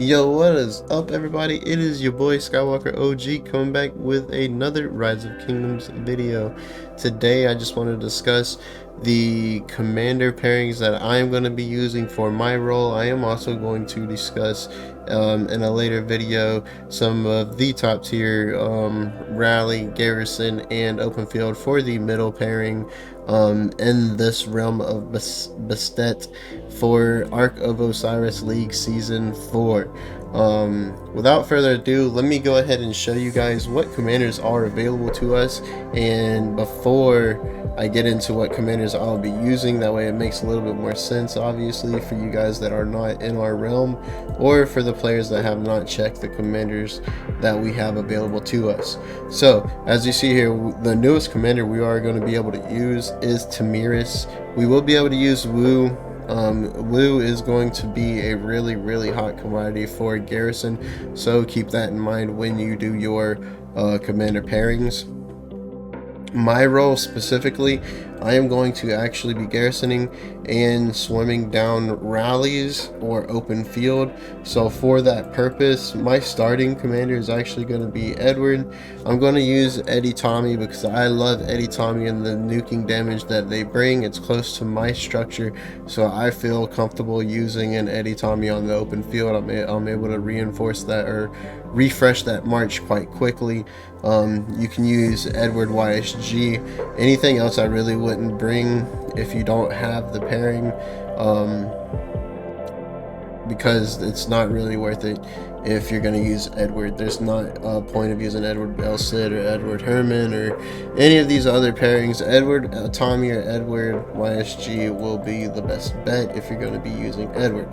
Yo, what is up, everybody? It is your boy Skywalker OG coming back with another Rise of Kingdoms video. Today, I just want to discuss the commander pairings that I am going to be using for my role. I am also going to discuss in a later video some of the top tier rally, garrison, and open field for the middle pairing in this realm of Bastet for Ark of Osiris League Season 4. Without further ado, let me go ahead and show you guys what commanders are available to us, and before I get into what commanders I'll be using, that way it makes a little bit more sense, obviously, for you guys that are not in our realm, or for the players that have not checked the commanders that we have available to us. So, as you see here, the newest commander we are going to be able to use is Tamiris. We will be able to use Wu. Wu is going to be a really hot commodity for garrison, so keep that in mind when you do your commander pairings. My role specifically, I am going to actually be garrisoning and swimming down rallies or open field. So for that purpose, my starting commander is actually going to be Edward. I'm going to use Eddie Tommy because I love Eddie Tommy and the nuking damage that they bring. It's close to my structure, so I feel comfortable using an Eddie Tommy on the open field. I'm able to reinforce that or refresh that march quite quickly. You can use Edward YSG. Anything else I really wouldn't bring if you don't have the pairing, because it's not really worth it if you're going to use Edward. There's not a point of using Edward Belsid or Edward Herman or any of these other pairings. Edward Tommy or Edward YSG will be the best bet if you're going to be using Edward.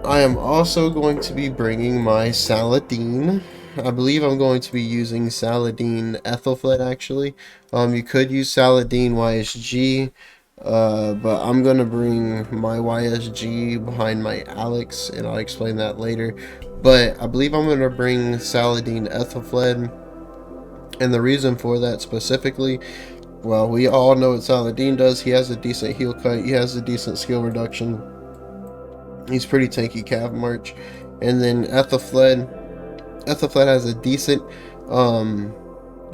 I am also going to be bringing my Saladin. I believe I'm going to be using Saladin Ethelfled, actually. You could use Saladin YSG, but I'm going to bring my YSG behind my Alex, and I'll explain that later. But I believe I'm going to bring Saladin Ethelfled, and the reason for that specifically, well, we all know what Saladin does. He has a decent heal cut, he has a decent skill reduction. He's pretty tanky cav march. And then Ethelfled has a decent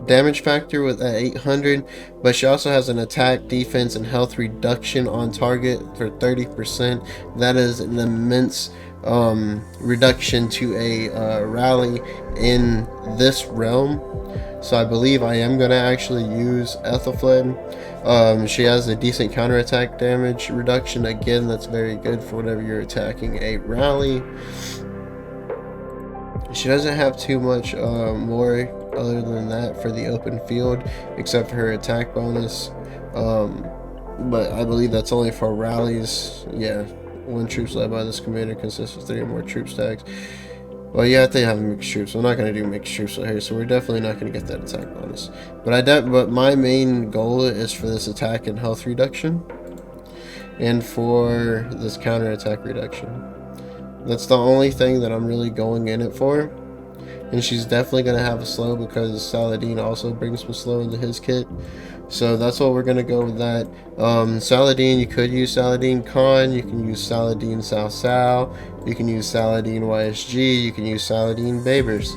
damage factor with at 800, but she also has an attack, defense, and health reduction on target for 30%. That is an immense reduction to a rally in this realm. So I believe I am going to actually use Ethelfled. She has a decent counterattack damage reduction. Again, that's very good for whenever you're attacking a rally. She doesn't have too much more other than that for the open field, except for her attack bonus. But I believe that's only for rallies. Yeah, one troops led by this commander consists of 3 or more troop stacks. Well, you have to have mixed troops. I'm not going to do mixed troops here, so we're definitely not going to get that attack bonus. But my main goal is for this attack and health reduction, and for this counter attack reduction. That's the only thing that I'm really going in it for. And she's definitely going to have a slow because Saladin also brings some slow into his kit. So that's what we're going to go with that. Saladin, you could use Saladin Khan. You can use Saladin Sao Sao. You can use Saladin YSG. You can use Saladin Babers.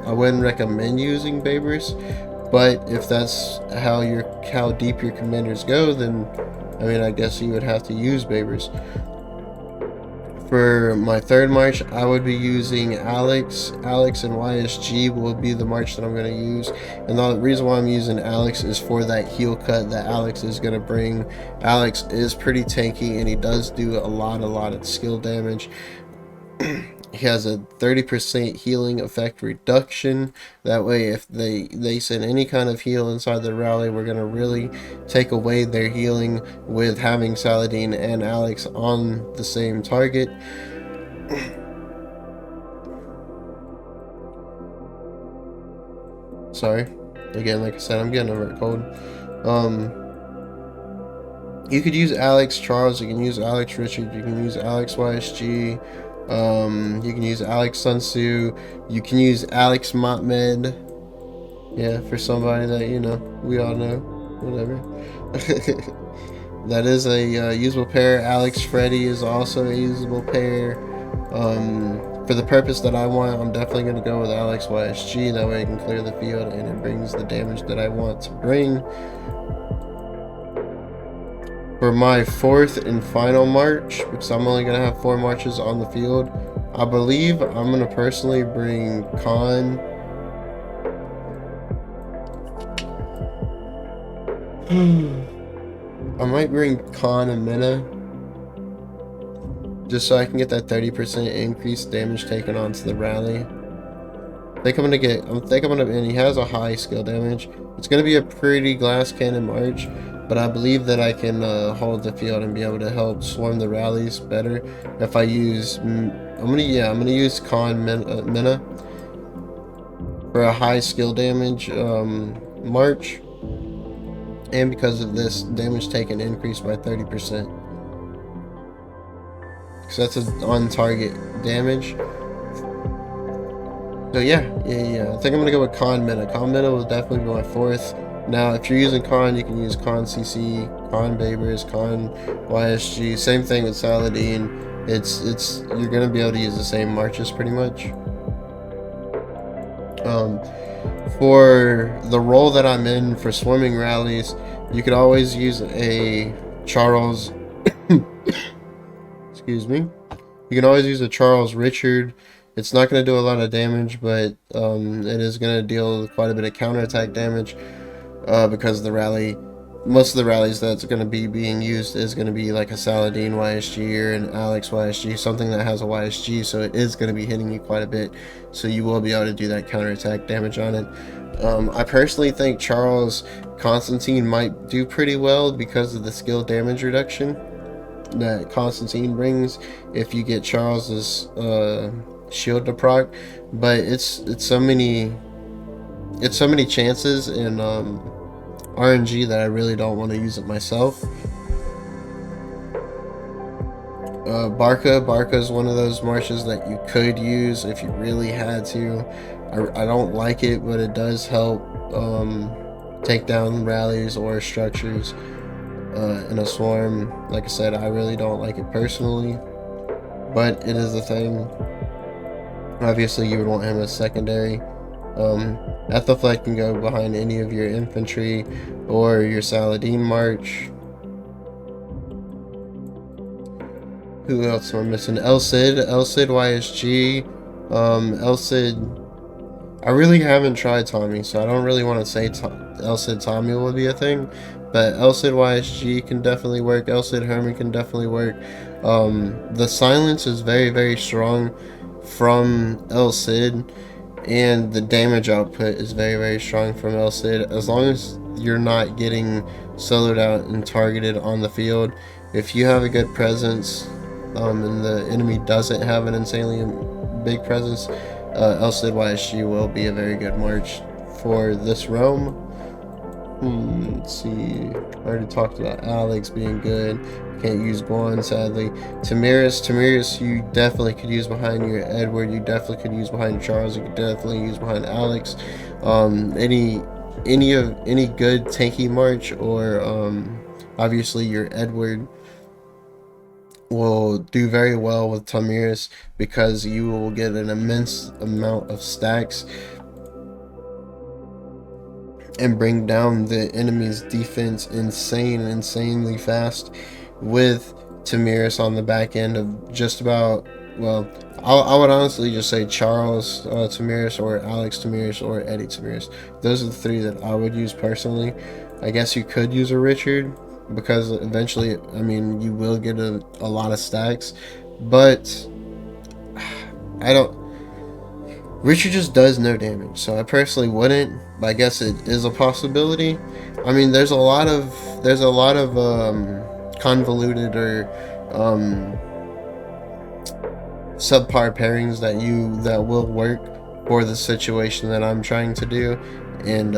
I wouldn't recommend using Babers, but if that's how deep your commanders go, then I mean, I guess you would have to use Babers. For my third march, I would be using Alex. Alex and YSG will be the march that I'm going to use. And the reason why I'm using Alex is for that heal cut that Alex is going to bring. Alex is pretty tanky, and he does do a lot of skill damage. He has a 30% healing effect reduction. That way, if they send any kind of heal inside the rally, we're going to really take away their healing with having Saladin and Alex on the same target. Sorry. Again, like I said, I'm getting over a cold. You could use Alex Charles, you can use Alex Richard, you can use Alex YSG. You can use Alex Sun Tzu, you can use Alex Motmed. Yeah, for somebody that, you know, we all know, whatever. That is a usable pair. Alex Freddy is also a usable pair. For the purpose that I want, I'm definitely going to go with Alex YSG. That way I can clear the field and it brings the damage that I want to bring. For my fourth and final march, because I'm only going to have 4 marches on the field, I believe I'm going to personally bring Khan. I might bring Khan and Minna, just so I can get that 30% increased damage taken onto the rally. I think I'm gonna, and he has a high skill damage. It's gonna be a pretty glass cannon march, but I believe that I can hold the field and be able to help swarm the rallies better if I use. I'm gonna use Khan Minna for a high skill damage march, and because of this, damage taken increased by 30%. Because that's a on target damage. So yeah. I think I'm gonna go with Khan Minna. Khan Minna will definitely be my fourth. Now, if you're using Khan, you can use Khan CC, Khan Babers, Khan YSG. Same thing with Saladin. You're gonna be able to use the same marches pretty much. For the role that I'm in for swimming rallies, you could always use a Charles. Excuse me. You can always use a Charles Richard. It's not going to do a lot of damage, but it is going to deal quite a bit of counterattack damage because the rally, most of the rallies that's going to be being used is going to be like a Saladin YSG or an Alex YSG, something that has a YSG, so it is going to be hitting you quite a bit, so you will be able to do that counterattack damage on it. I personally think Charles Constantine might do pretty well because of the skill damage reduction that Constantine brings if you get Charles's shield to proc, but it's so many chances in RNG that I really don't want to use it myself. Barca is one of those marches that you could use if you really had to. I don't like it, but it does help take down rallies or structures in a swarm. Like I said, I really don't like it personally, but it is a thing. Obviously, you would want him as secondary. Ethelflect can go behind any of your infantry or your Saladin march. Who else am I missing? El Cid YSG. El Cid, I really haven't tried Tommy, so I don't really want to say El Cid Tommy will be a thing, but El Cid YSG can definitely work. El Cid Herman can definitely work. The silence is very, very strong from El Cid, and the damage output is very, very strong from El Cid, as long as you're not getting soloed out and targeted on the field. If you have a good presence and the enemy doesn't have an insanely big presence, El Cid YSG will be a very good march for this realm. Let's see, I already talked about Alex being good. Can't use Guan, sadly. Tamiris, you definitely could use behind your Edward. You definitely could use behind Charles. You could definitely use behind Alex. Any good tanky march, or obviously your Edward will do very well with Tamiris, because you will get an immense amount of stacks and bring down the enemy's defense insanely fast with Tamiris on the back end of just about, well, I would honestly just say Charles Tamiris, or Alex Tamiris, or Eddie Tamiris. Those are the 3 that I would use personally. I guess you could use a Richard, because eventually, I mean, you will get a lot of stacks, but Richard just does no damage, so I personally wouldn't, but I guess it is a possibility. I mean, there's a lot of convoluted or subpar pairings that will work for the situation that I'm trying to do, and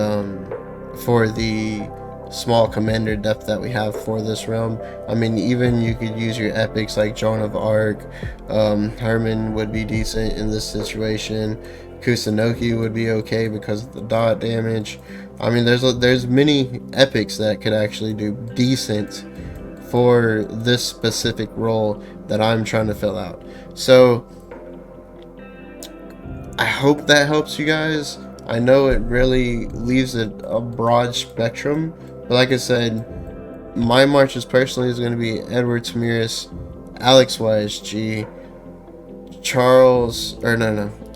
for the small commander depth that we have for this realm. I mean, even you could use your epics like Joan of Arc. Herman would be decent in this situation. Kusunoki would be okay because of the dot damage. I mean, there's many epics that could actually do decent for this specific role that I'm trying to fill out. So I hope that helps you guys. I know it really leaves it a broad spectrum, but like I said, my marches personally is going to be Edward Tamiris, Alex YSG,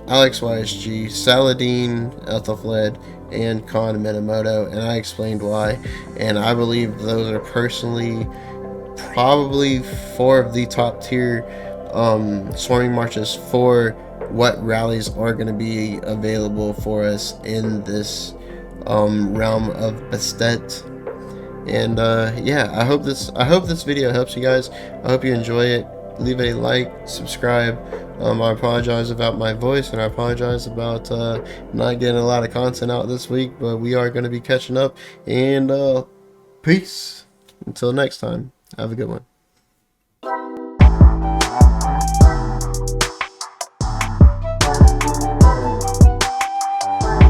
Alex YSG, Saladin Ethelfled, and Khan Minamoto, and I explained why. And I believe those are personally probably 4 of the top tier swarming marches for what rallies are going to be available for us in this realm of Bastet. And yeah, I hope this video helps you guys. I hope you enjoy it. Leave a like, subscribe. I apologize about my voice, and I apologize about not getting a lot of content out this week, but we are going to be catching up. And peace until next time. Have a good one.